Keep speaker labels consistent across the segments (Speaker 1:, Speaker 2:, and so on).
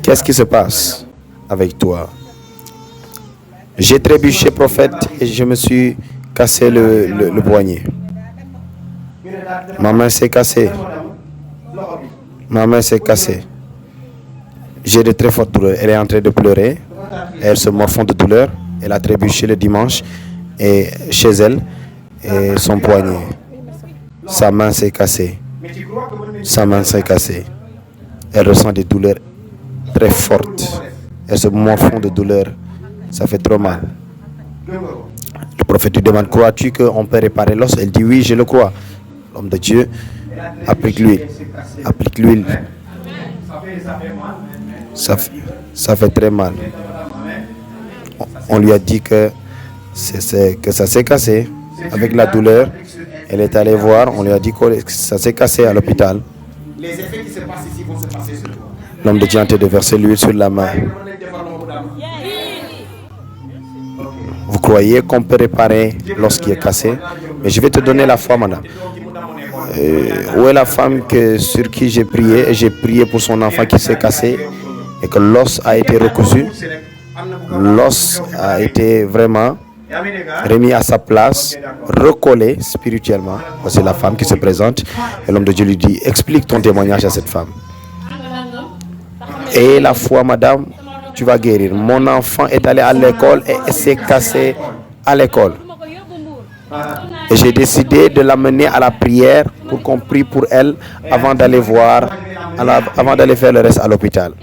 Speaker 1: Qu'est-ce qui se passe avec toi? J'ai trébuché, prophète, et je me suis cassé le poignet. Ma main s'est cassée. Ma main s'est cassée. J'ai de très fortes douleurs. Elle est en train de pleurer. Elle se morfond de douleur. Elle a trébuché le dimanche et chez elle et son poignet. Sa main s'est cassée. Sa main s'est cassée. Elle ressent des douleurs très fortes. Elle se morfond de douleur. Ça fait trop mal. Le prophète lui demande, crois-tu qu'on peut réparer l'os? Elle dit oui, je le crois. L'homme de Dieu applique l'huile. Applique l'huile. Ça fait très mal. On lui a dit que ça s'est cassé avec la douleur. Elle est allée voir, on lui a dit que ça s'est cassé à l'hôpital. L'homme de Dieu a de verser l'huile sur la main. Vous croyez qu'on peut réparer l'os qui est cassé? Mais je vais te donner la foi, madame. Où est la femme sur qui j'ai prié? Et j'ai prié pour son enfant qui s'est cassé et que l'os a été recousu. L'os a été vraiment remis à sa place, recollé spirituellement. C'est la femme qui se présente et l'homme de Dieu lui dit, explique ton témoignage à cette femme. Et la foi, madame, tu vas guérir. Mon enfant est allé à l'école et s'est cassé à l'école. Et j'ai décidé de l'amener à la prière pour qu'on prie pour elle avant d'aller avant d'aller faire le reste à l'hôpital.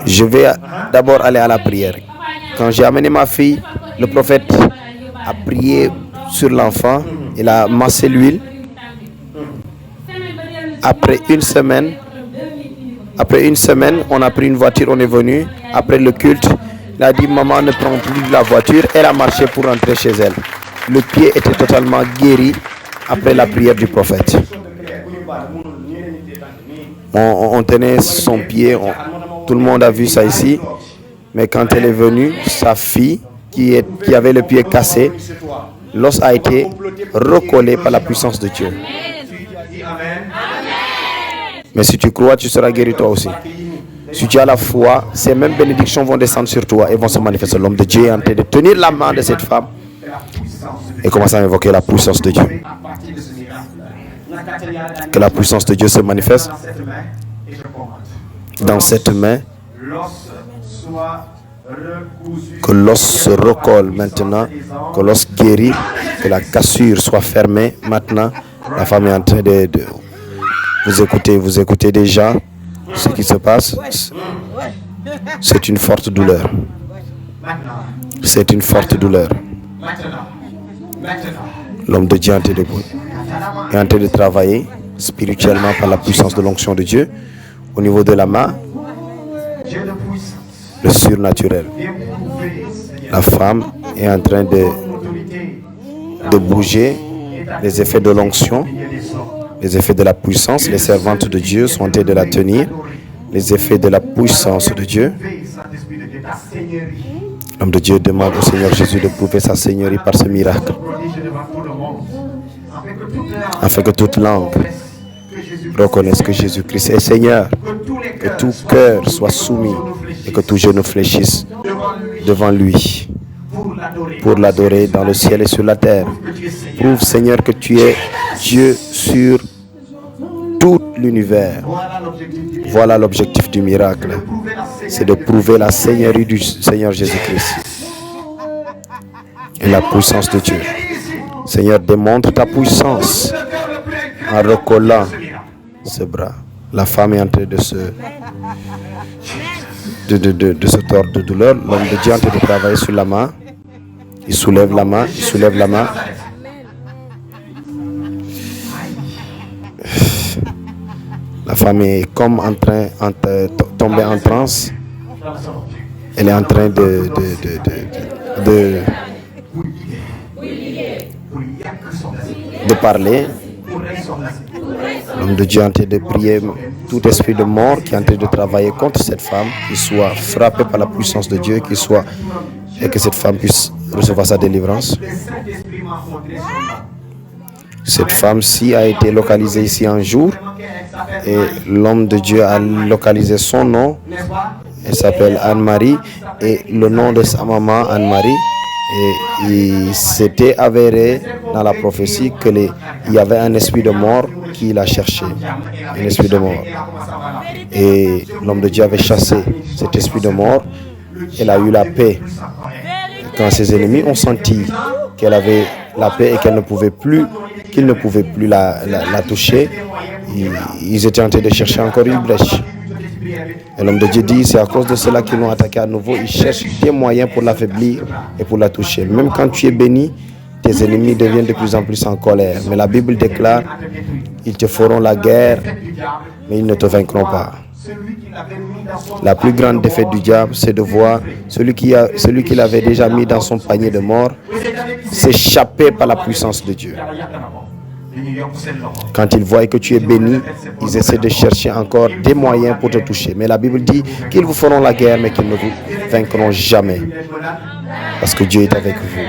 Speaker 1: Je vais d'abord aller à la prière. Quand j'ai amené ma fille, le prophète a prié sur l'enfant. Il a massé l'huile. Après une semaine, on a pris une voiture, on est venu. Après le culte, il a dit, maman ne prend plus la voiture. Elle a marché pour rentrer chez elle. Le pied était totalement guéri après la prière du prophète. On tenait son pied, tout le monde a vu ça ici. Mais quand elle est venue, sa fille, qui avait le pied cassé, l'os a été recollé par la puissance de Dieu. Mais si tu crois, tu seras guéri toi aussi. Si tu as la foi, ces mêmes bénédictions vont descendre sur toi et vont se manifester. L'homme de Dieu est en train de tenir la main de cette femme et commence à invoquer la puissance de Dieu. Que la puissance de Dieu se manifeste dans cette main. Que l'os se recolle maintenant, que l'os guérit, que la cassure soit fermée maintenant. La femme est en train de vous écoutez déjà ce qui se passe. C'est une forte douleur. C'est une forte douleur. L'homme de Dieu est en train de travailler spirituellement par la puissance de l'onction de Dieu au niveau de la main, le surnaturel. La femme est en train de bouger les effets de l'onction, les effets de la puissance. Les servantes de Dieu sont en train de la tenir. Les effets de la puissance de Dieu. L'homme de Dieu demande au Seigneur Jésus de prouver sa seigneurie par ce miracle, afin que toute langue reconnaisse que Jésus-Christ est Seigneur, que tout cœur soit soumis et que tout genou fléchisse devant lui pour l'adorer dans le ciel et sur la terre. Prouve, Seigneur, que tu es Dieu sur tout l'univers. Voilà l'objectif du miracle. C'est de prouver la seigneurie du Seigneur Jésus-Christ et la puissance de Dieu. Seigneur, démontre ta puissance en recollant ce bras. La femme est en train de se tordre de douleur. L'homme de Dieu est en train de travailler sur la main. Il soulève la main, il soulève la main. La femme est comme en train de tomber en transe. Elle est en train de parler. L'homme de Dieu est en train de prier tout esprit de mort qui est en train de travailler contre cette femme, qu'il soit frappé par la puissance de Dieu, et que cette femme puisse recevoir sa délivrance. Cette femme-ci a été localisée ici un jour et l'homme de Dieu a localisé son nom. Elle s'appelle Anne-Marie et le nom de sa maman Anne-Marie. Et il s'était avéré dans la prophétie qu'il y avait un esprit de mort qui l'a cherché. Un esprit de mort. Et l'homme de Dieu avait chassé cet esprit de mort. Elle a eu la paix. Quand ses ennemis ont senti qu'elle avait la paix et qu'ils ne pouvaient plus la toucher, ils étaient en train de chercher encore une brèche. Et l'homme de Dieu dit, c'est à cause de cela qu'ils l'ont attaqué à nouveau. Ils cherchent des moyens pour l'affaiblir et pour la toucher. Même quand tu es béni, tes ennemis deviennent de plus en plus en colère. Mais la Bible déclare, ils te feront la guerre, mais ils ne te vaincront pas. La plus grande défaite du diable, c'est de voir celui qu'il avait déjà mis dans son panier de mort s'échapper par la puissance de Dieu. Quand ils voient que tu es béni, ils essaient de chercher encore des moyens pour te toucher. Mais la Bible dit qu'ils vous feront la guerre, mais qu'ils ne vous vaincront jamais. Parce que Dieu est avec vous.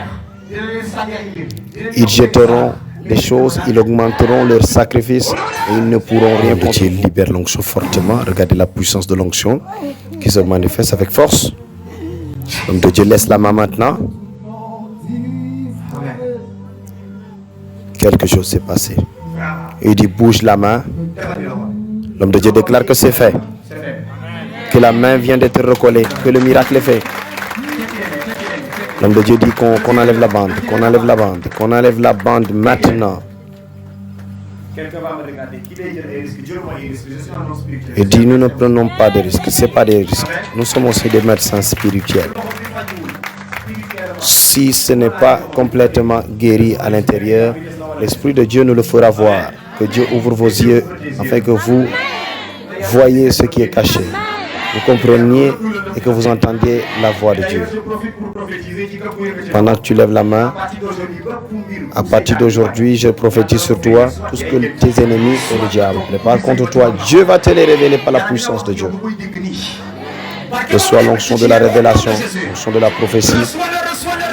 Speaker 1: Ils jetteront des choses, ils augmenteront leurs sacrifices et ils ne pourront rien contre. Dieu libère l'onction fortement. Regardez la puissance de l'onction qui se manifeste avec force. L'homme de Dieu laisse la main maintenant. Quelque chose s'est passé. Il dit bouge la main. L'homme de Dieu déclare que c'est fait. Que la main vient d'être recollée. Que le miracle est fait. L'homme de Dieu dit qu'on enlève la bande. Qu'on enlève la bande. Qu'on enlève la bande maintenant. Il dit nous ne prenons pas de risques. Ce n'est pas des risques. Nous sommes aussi des médecins spirituels. Si ce n'est pas complètement guéri à l'intérieur, l'Esprit de Dieu nous le fera voir. Que Dieu ouvre vos yeux afin que vous voyez ce qui est caché. Vous compreniez et que vous entendiez la voix de Dieu. Pendant que tu lèves la main, à partir d'aujourd'hui, je prophétise sur toi tout ce que tes ennemis et le diable préparent contre toi. Dieu va te les révéler par la puissance de Dieu. Reçois l'onction de la révélation, l'onction de la prophétie.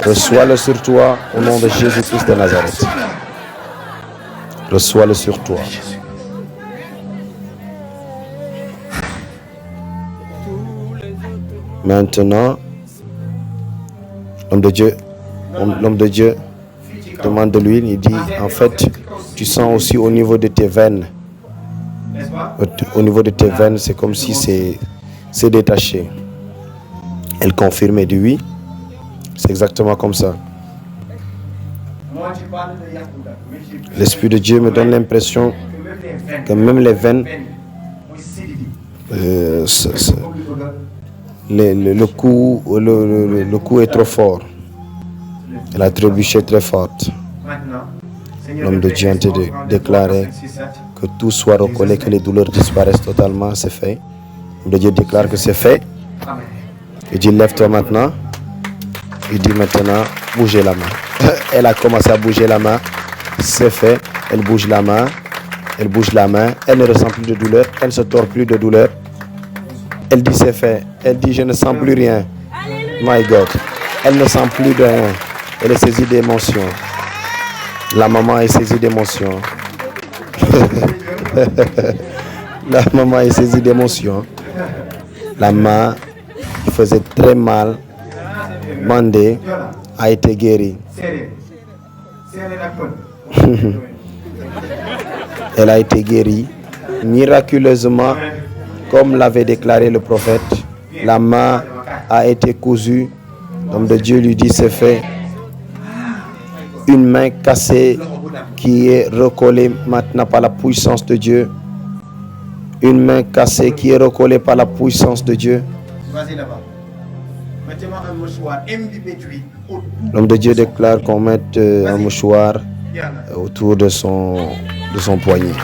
Speaker 1: Reçois-le sur toi au nom de Jésus-Christ de Nazareth. Reçois-le sur toi. Maintenant, l'homme de Dieu demande de l'huile. Il dit, en fait, tu sens aussi au niveau de tes veines. Au niveau de tes veines, c'est comme si c'est détaché. Elle confirme et dit oui. C'est exactement comme ça. L'Esprit de Dieu me donne l'impression que même les veines, le coup est trop fort. La trébuche est très forte. L'homme de Dieu a été déclaré que tout soit recollé, que les douleurs disparaissent totalement. C'est fait. L'homme de Dieu déclare que c'est fait. Il dit lève-toi maintenant. Il dit maintenant bougez la main. Elle a commencé à bouger la main. C'est fait. Elle bouge la main. Elle bouge la main. Elle ne ressent plus de douleur. Elle ne se tord plus de douleur. Elle dit c'est fait. Elle dit je ne sens plus rien. My God. Elle ne sent plus de rien. Elle est saisie d'émotion. La maman est saisie d'émotion. La maman est saisie d'émotion. La main qui faisait très mal, bandée, a été guérie. Elle a été guérie miraculeusement, comme l'avait déclaré le prophète. La main a été cousue. L'homme de Dieu lui dit c'est fait. Une main cassée qui est recollée maintenant par la puissance de Dieu. Une main cassée qui est recollée par la puissance de Dieu. L'homme de Dieu déclare qu'on mette un mouchoir autour de son poignet.